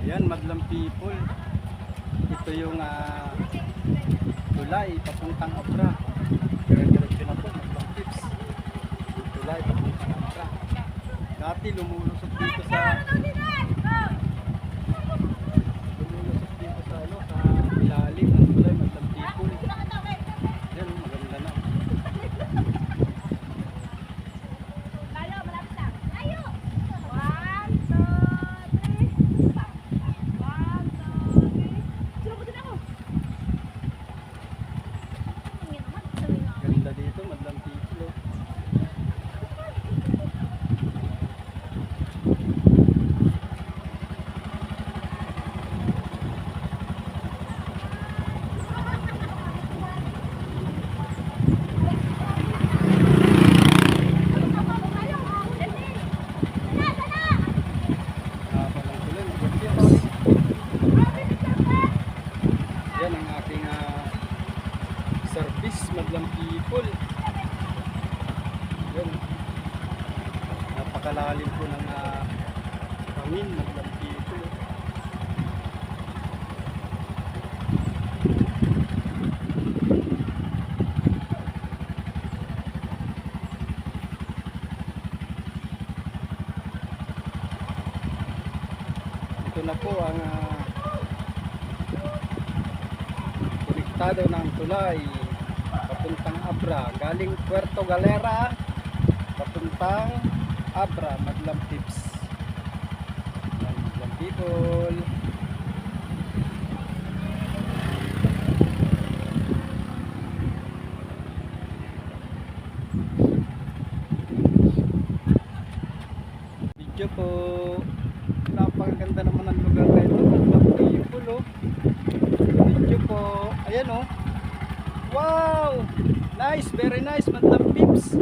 Yan, madlang people. Ito yung tulay papuntang Abra. Diretso na po, madlang tips. Tulay papuntang Abra. Dati lumulusot dito sa ilalim ng tulay, madlang people. Yan, maganda na. Ganda dito, madlang people. Yan ang aking service, madlang people. Yan. Napakalalim po ng hangin, madlang people. Ito na po ang konektado ng tulay papuntang Abra, galing Puerto Galera papuntang Abra, madlang tips. Madlang people. Video po. Napakaganda naman ang lugar na ito, madlang people. Oh. Video po. Ayan oh. Wow! Nice, very nice, madlang pips.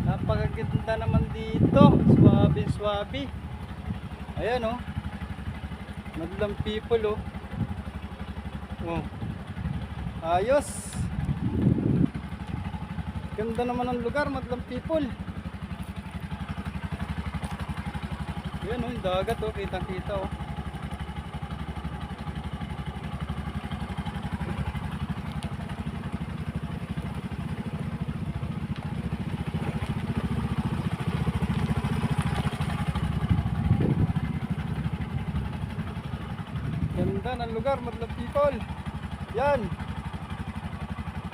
Napakaganda naman dito. Swabe, swabe. Ayan oh. Madlang people oh. Oh. Ayos. Ganda naman ang lugar, madlang people. Ayan oh, yung dagat oh, kitang-kita oh. Ganda ng lugar, madlang people. Yan.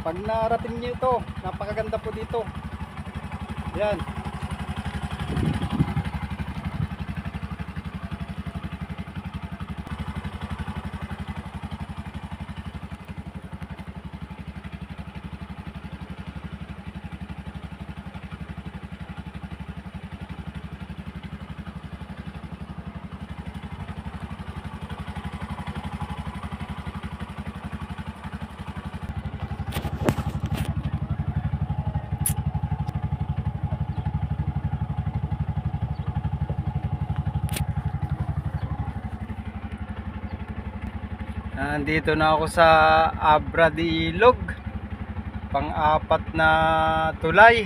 Pag narating nyo ito, napakaganda po dito. Yan. Nandito na ako sa Abra de Ilog, pang-apat na tulay.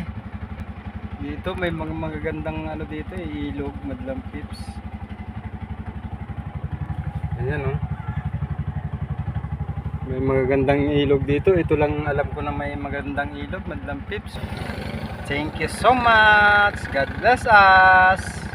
Dito may mga magagandang ano dito, ilog, madlang pips. Ayan oh. May magagandang ilog dito. Ito lang alam ko na may magandang ilog, madlang pips. Thank you so much. God bless us.